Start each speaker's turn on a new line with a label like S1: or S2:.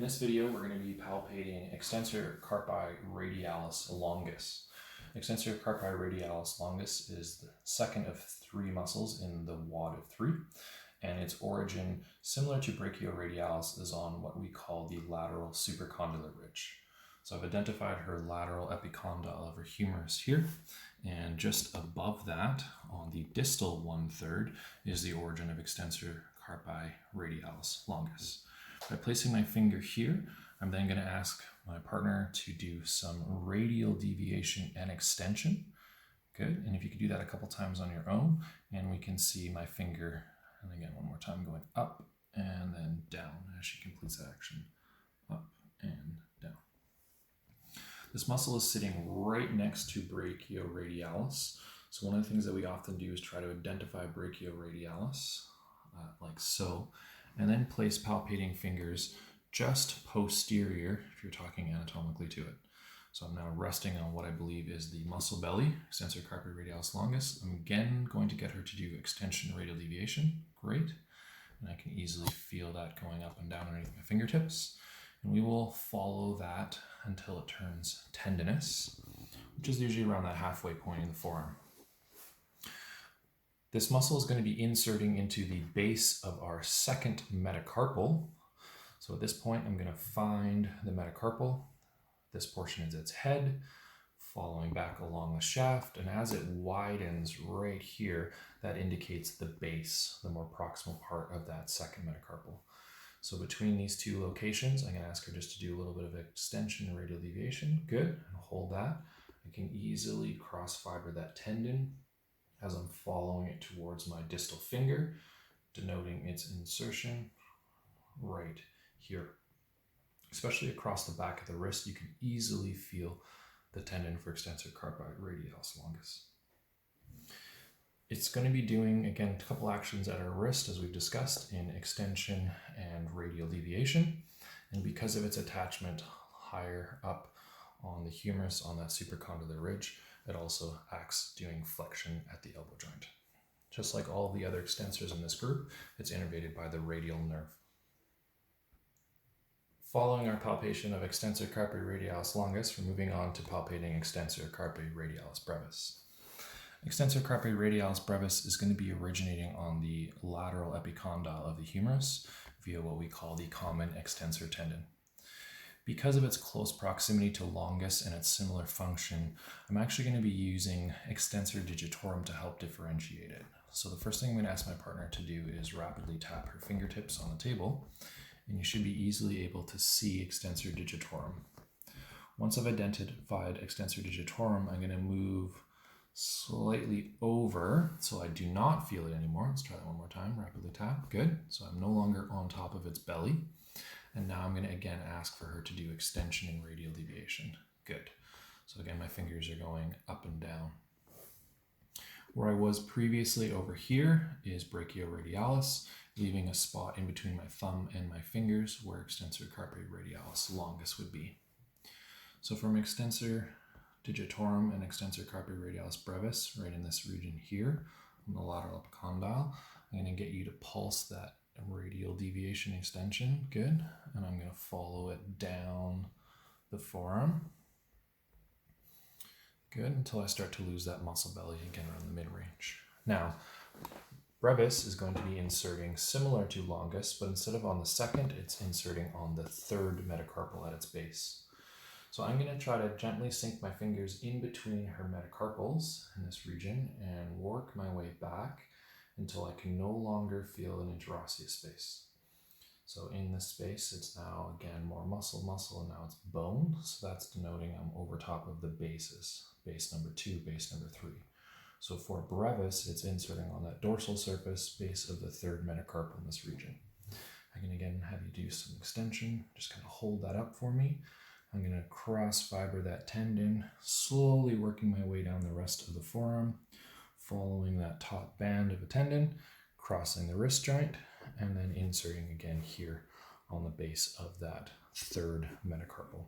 S1: In this video, we're going to be palpating Extensor Carpi Radialis Longus. Extensor Carpi Radialis Longus is the second of three muscles in the wad of three, and its origin, similar to brachioradialis, is on what we call the lateral supracondylar ridge. So I've identified her lateral epicondyle of her humerus here, and just above that, on the distal 1/3, is the origin of Extensor Carpi Radialis Longus. By placing my finger here, I'm then going to ask my partner to do some radial deviation and extension. Good. And if you could do that a couple times on your own, and we can see my finger, and again, one more time, going up and then down as she completes that action. Up and down. This muscle is sitting right next to brachioradialis. So one of the things that we often do is try to identify brachioradialis, like so, and then place palpating fingers just posterior, if you're talking anatomically, to it. So I'm now resting on what I believe is the muscle belly, Extensor Carpi Radialis Longus. I'm again going to get her to do extension radial deviation. Great. And I can easily feel that going up and down underneath my fingertips. And we will follow that until it turns tendinous, which is usually around that halfway point in the forearm. This muscle is going to be inserting into the base of our second metacarpal. So at this point, I'm going to find the metacarpal. This portion is its head, following back along the shaft. And as it widens right here, that indicates the base, the more proximal part of that second metacarpal. So between these two locations, I'm going to ask her just to do a little bit of extension and radial deviation. Good. And hold that. I can easily cross fiber that tendon as I'm following it towards my distal finger, denoting its insertion right here. Especially across the back of the wrist, you can easily feel the tendon for Extensor Carpi Radialis Longus. It's going to be doing, again, a couple actions at our wrist, as we've discussed, in extension and radial deviation. And because of its attachment higher up on the humerus on that supracondylar ridge, it also acts doing flexion at the elbow joint. Just like all the other extensors in this group, it's innervated by the radial nerve. Following our palpation of Extensor Carpi Radialis Longus, we're moving on to palpating Extensor Carpi Radialis Brevis. Extensor Carpi Radialis Brevis is going to be originating on the lateral epicondyle of the humerus via what we call the common extensor tendon. Because of its close proximity to longus and its similar function, I'm actually going to be using Extensor Digitorum to help differentiate it. So the first thing I'm going to ask my partner to do is rapidly tap her fingertips on the table, and you should be easily able to see Extensor Digitorum. Once I've identified Extensor Digitorum, I'm going to move slightly over so I do not feel it anymore. Let's try that one more time. Rapidly tap. Good. So I'm no longer on top of its belly. And now I'm going to again ask for her to do extension and radial deviation. Good. So again, my fingers are going up and down. Where I was previously over here is brachioradialis, leaving a spot in between my thumb and my fingers where Extensor Carpi Radialis Longus would be. So from Extensor Digitorum and Extensor Carpi Radialis Brevis, right in this region here, on the lateral epicondyle, I'm going to get you to pulse that radial deviation extension. Good. And I'm going to follow it down the forearm. Good, until I start to lose that muscle belly again around the mid-range. Now, Brevis is going to be inserting similar to Longus, but instead of on the second, it's inserting on the third metacarpal at its base. So I'm going to try to gently sink my fingers in between her metacarpals in this region and work my way back until I can no longer feel an interosseous space. So in this space, it's now again more muscle, and now it's bone. So that's denoting I'm over top of the bases, base number 2, base number 3. So for Brevis, it's inserting on that dorsal surface, base of the third metacarpal in this region. I can again have you do some extension, just kind of hold that up for me. I'm going to cross fiber that tendon, slowly working my way down the rest of the forearm, following that top band of a tendon, crossing the wrist joint, and then inserting again here on the base of that third metacarpal.